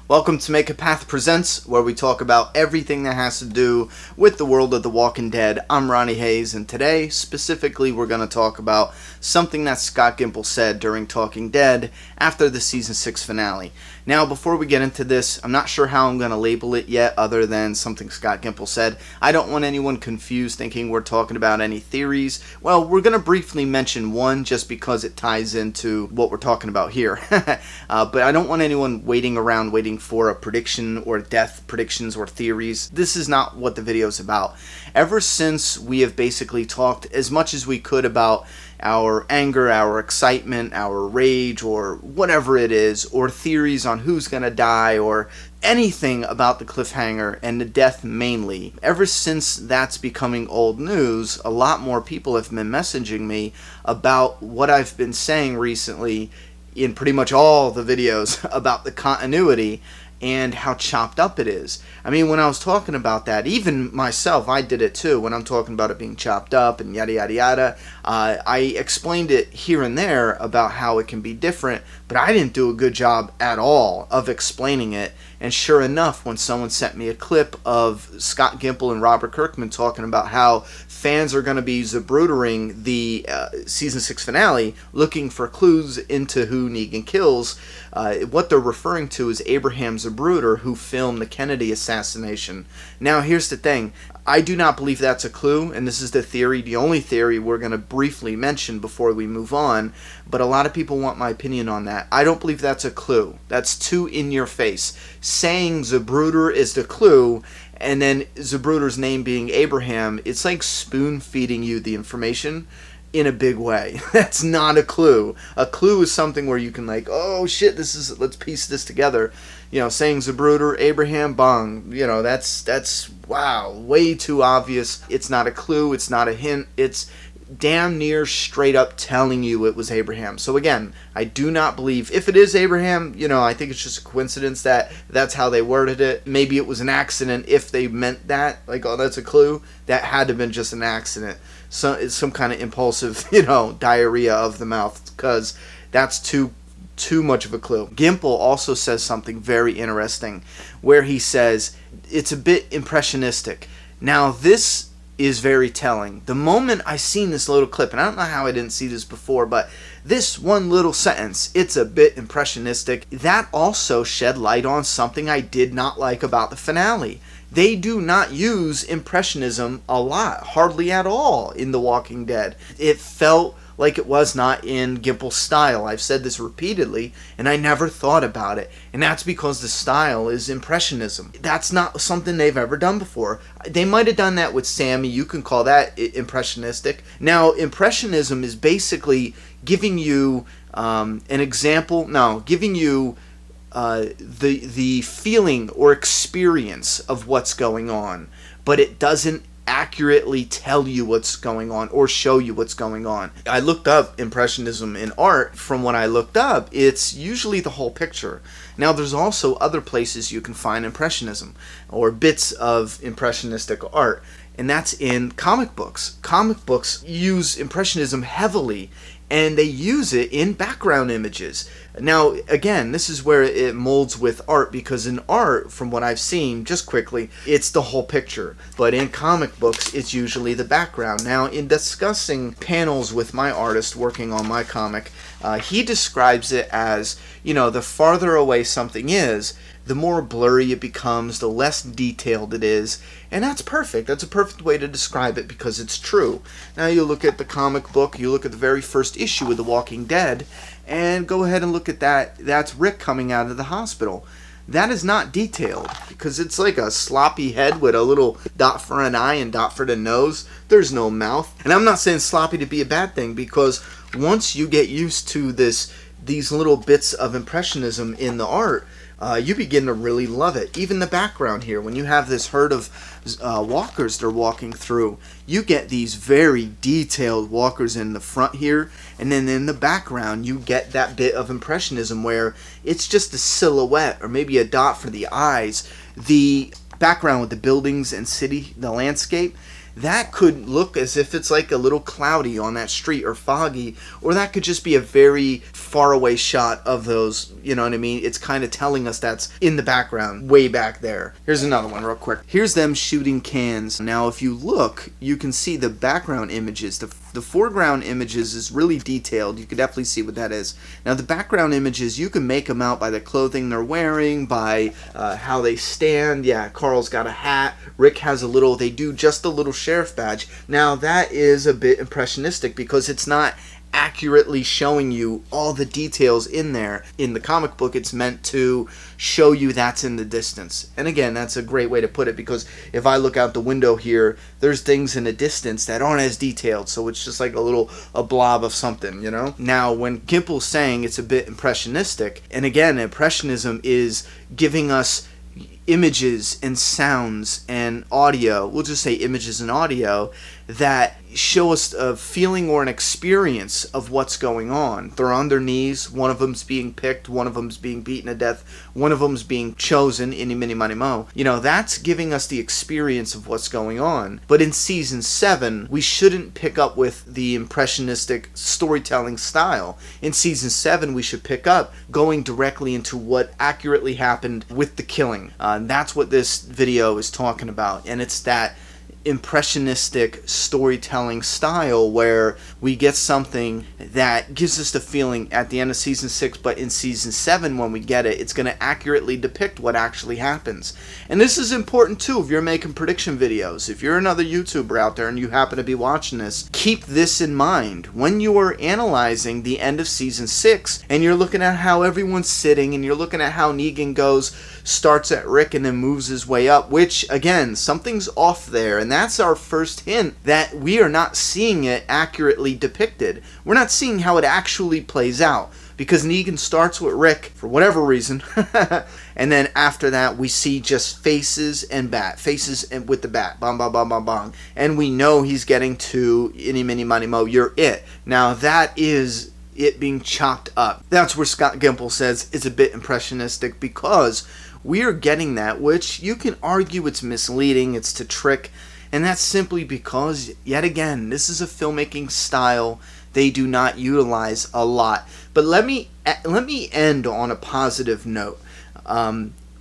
Welcome to Make a Path Presents, where we talk about everything that has to do with the world of The Walking Dead. I'm Ronnie Hayes, and today, specifically, we're going to talk about something that Scott Gimple said during Talking Dead after the Season 6 finale. Now, before we get into this, I'm not sure how I'm going to label it yet, other than something Scott Gimple said. I don't want anyone confused thinking we're talking about any theories. Well, we're going to briefly mention one just because it ties into what we're talking about here. But I don't want anyone waiting for a prediction or death predictions or theories. This is not what the video is about. Ever since we have basically talked as much as we could about our anger, our excitement, our rage, or whatever it is, or theories on who's gonna die, or anything about the cliffhanger and the death mainly. Ever since that's becoming old news, a lot more people have been messaging me about what I've been saying recently in pretty much all the videos about the continuity and how chopped up it is. I mean, when I was talking about that, even myself, I did it too, when I'm talking about it being chopped up and yada yada yada, I explained it here and there about how it can be different, but I didn't do a good job at all of explaining it. And sure enough, when someone sent me a clip of Scott Gimple and Robert Kirkman talking about how fans are going to be zabroodering the Season 6 finale, looking for clues into who Negan kills, what they're referring to is Abraham Zapruder, who filmed the Kennedy assassination. Now, here's the thing. I do not believe that's a clue, and this is the theory, the only theory we're going to briefly mention before we move on, but a lot of people want my opinion on that. I don't believe that's a clue. That's too in your face. Saying Zapruder is the clue, and then Zapruder's name being Abraham, it's like spoon-feeding you the information in a big way. That's not a clue. A clue is something where you can like, oh shit, let's piece this together. You know, saying Zapruder, Abraham, bong. You know, that's wow, way too obvious. It's not a clue, it's not a hint, it's damn near straight up telling you it was Abraham. So again, I do not believe, if it is Abraham, you know, I think it's just a coincidence that that's how they worded it. Maybe it was an accident if they meant that, like, oh, that's a clue. That had to have been just an accident. So it's some kind of impulsive, you know, diarrhea of the mouth, because that's too much of a clue. Gimple also says something very interesting where he says it's a bit impressionistic. Now, this is very telling. The moment I seen this little clip, and I don't know how I didn't see this before, but this one little sentence, it's a bit impressionistic, that also shed light on something I did not like about the finale. They do not use Impressionism a lot, hardly at all, in The Walking Dead. It felt like it was not in Gimple's style. I've said this repeatedly, and I never thought about it. And that's because the style is Impressionism. That's not something they've ever done before. They might have done that with Sammy. You can call that impressionistic. Now, Impressionism is basically giving you an example. No, giving you the feeling or experience of what's going on, but it doesn't accurately tell you what's going on or show you what's going on. I looked up Impressionism in art. From what I looked up, it's usually the whole picture. Now, there's also other places you can find Impressionism or bits of impressionistic art, and that's in comic books. Comic books use Impressionism heavily, and they use it in background images. Now, again, this is where it molds with art, because in art, from what I've seen, just quickly, it's the whole picture. But in comic books, it's usually the background. Now, in discussing panels with my artist working on my comic, he describes it as, you know, the farther away something is, the more blurry it becomes, the less detailed it is, and that's perfect. That's a perfect way to describe it because it's true. Now you look at the comic book, you look at the very first issue of The Walking Dead, and go ahead and look at that. That's Rick coming out of the hospital. That is not detailed because it's like a sloppy head with a little dot for an eye and dot for the nose. There's no mouth. And I'm not saying sloppy to be a bad thing, because once you get used to these little bits of Impressionism in the art, you begin to really love it. Even the background here, when you have this herd of walkers they're walking through, you get these very detailed walkers in the front here, and then in the background you get that bit of Impressionism where it's just a silhouette or maybe a dot for the eyes. The background with the buildings and city, the landscape, that could look as if it's like a little cloudy on that street or foggy, or that could just be a very far away shot of those, you know what I mean? It's kind of telling us that's in the background, way back there. Here's another one real quick. Here's them shooting cans. Now, if you look, you can see the background images. The foreground images is really detailed. You can definitely see what that is. Now, the background images, you can make them out by the clothing they're wearing, by how they stand. Yeah, Carl's got a hat. Rick has a little, they do just a little sheriff badge. Now, that is a bit impressionistic because it's not accurately showing you all the details in there. In the comic book, it's meant to show you that's in the distance. And again, that's a great way to put it, because if I look out the window here, there's things in the distance that aren't as detailed, so it's just like a blob of something, you know? Now, when Gimple's saying it's a bit impressionistic, and again, Impressionism is giving us images and sounds and audio, we'll just say images and audio, that show us a feeling or an experience of what's going on. They're on their knees, one of them's being picked, one of them's being beaten to death, one of them's being chosen, any, mini, money, mo. You know, that's giving us the experience of what's going on. But in season 7, we shouldn't pick up with the impressionistic storytelling style. In season 7, we should pick up going directly into what accurately happened with the killing. That's what this video is talking about, and it's that impressionistic storytelling style where we get something that gives us the feeling at the end of season 6, but in season 7 when we get it, it's going to accurately depict what actually happens. And this is important too if you're making prediction videos. If you're another YouTuber out there and you happen to be watching this, keep this in mind when you are analyzing the end of season 6 and you're looking at how everyone's sitting and you're looking at how Negan starts at Rick and then moves his way up, which again, something's off there, and that's our first hint that we are not seeing it accurately depicted. We're not seeing how it actually plays out, because Negan starts with Rick for whatever reason, and then after that we see just faces and with the bat, bong, bong, bong, bong, bong, and we know he's getting to any, mini, money, mo, you're it. Now that is it being chopped up. That's where Scott Gimple says it's a bit impressionistic, because we are getting that, which you can argue it's misleading, it's to trick, and that's simply because, yet again, this is a filmmaking style they do not utilize a lot. But let me end on a positive note.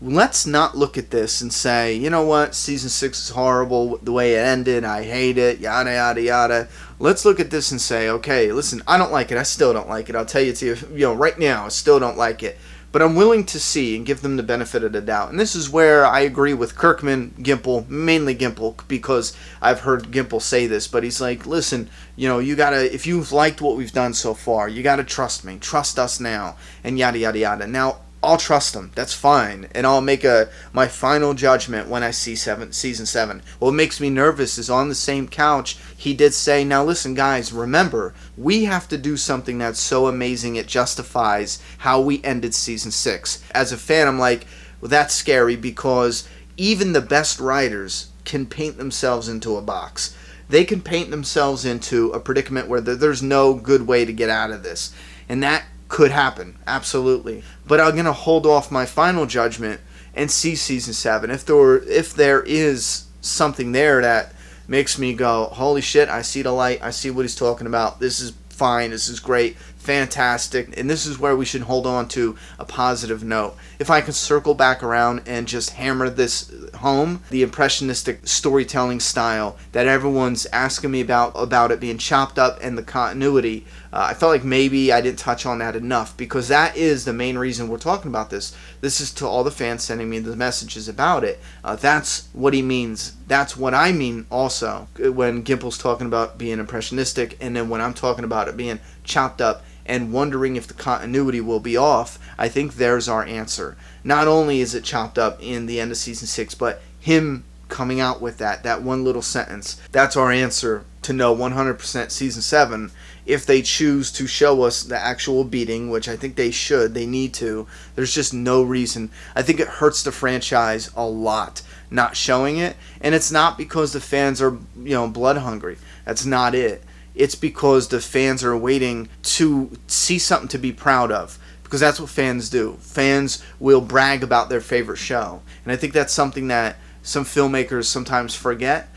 Let's not look at this and say, you know what, season 6 is horrible, the way it ended, I hate it, yada, yada, yada. Let's look at this and say, okay, listen, I don't like it, I still don't like it. I'll tell you right now, I still don't like it. But I'm willing to see and give them the benefit of the doubt. And this is where I agree with Kirkman, Gimple, mainly Gimple, because I've heard Gimple say this, but he's like, listen, you know, you gotta, if you've liked what we've done so far, you gotta trust me, trust us now, and yada, yada, yada. Now, I'll trust them. That's fine. And I'll make my final judgment when I see season 7. What makes me nervous is on the same couch, he did say, now listen guys, remember, we have to do something that's so amazing it justifies how we ended season 6. As a fan, I'm like, well, that's scary, because even the best writers can paint themselves into a box. They can paint themselves into a predicament where there's no good way to get out of this. And that could happen, absolutely. But I'm going to hold off my final judgment and see season 7. If there is something there that makes me go, holy shit, I see the light, I see what he's talking about, this is fine, this is great, fantastic, and this is where we should hold on to a positive note. If I can circle back around and just hammer this home, the impressionistic storytelling style that everyone's asking me about it being chopped up and the continuity, I felt like maybe I didn't touch on that enough, because that is the main reason we're talking about this. This is to all the fans sending me the messages about it. That's what he means. That's what I mean also when Gimple's talking about being impressionistic, and then when I'm talking about it being chopped up and wondering if the continuity will be off. I think there's our answer. Not only is it chopped up in the end of season 6, but him coming out with that one little sentence. That's our answer to know 100% season 7. If they choose to show us the actual beating, which I think they should, they need to, there's just no reason. I think it hurts the franchise a lot not showing it, and it's not because the fans are, blood hungry. That's not it. It's because the fans are waiting to see something to be proud of, because that's what fans do. Fans will brag about their favorite show, and I think that's something that some filmmakers sometimes forget.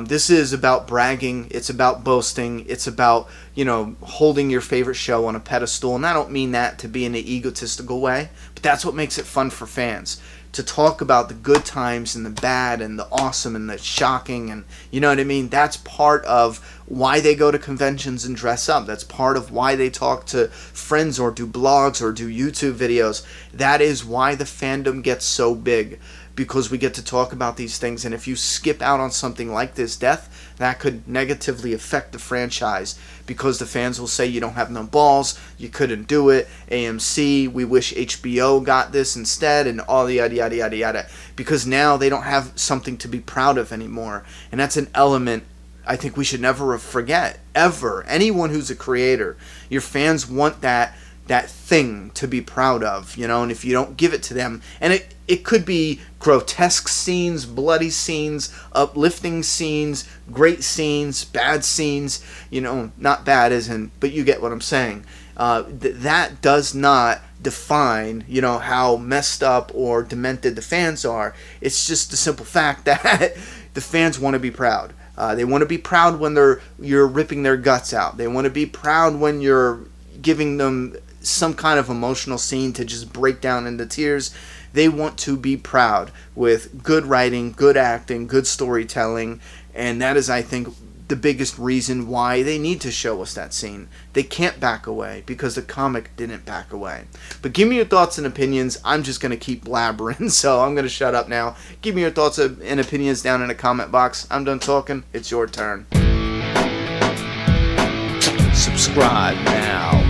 This is about bragging. It's about boasting. It's about, holding your favorite show on a pedestal. And I don't mean that to be in an egotistical way, but that's what makes it fun for fans. To talk about the good times and the bad and the awesome and the shocking, and you know what I mean? That's part of why they go to conventions and dress up. That's part of why they talk to friends or do blogs or do YouTube videos. That is why the fandom gets so big, because we get to talk about these things. And if you skip out on something like this death, that could negatively affect the franchise, because the fans will say you don't have no balls, you couldn't do it, AMC, we wish HBO got this instead, and all the yada yada yada yada, because now they don't have something to be proud of anymore. And that's an element I think we should never forget, ever. Anyone who's a creator, your fans want that thing to be proud of, and if you don't give it to them, and it could be grotesque scenes, bloody scenes, uplifting scenes, great scenes, bad scenes, not bad as in, but you get what I'm saying. That does not define, how messed up or demented the fans are. It's just the simple fact that the fans want to be proud. They want to be proud when you're ripping their guts out. They want to be proud when you're giving them some kind of emotional scene to just break down into tears. They want to be proud with good writing, good acting, good storytelling, and that is, I think, the biggest reason why they need to show us that scene. They can't back away because the comic didn't back away. But give me your thoughts and opinions. I'm just going to keep blabbering, so I'm going to shut up now. Give me your thoughts and opinions down in the comment box. I'm done talking. It's your turn. Subscribe now.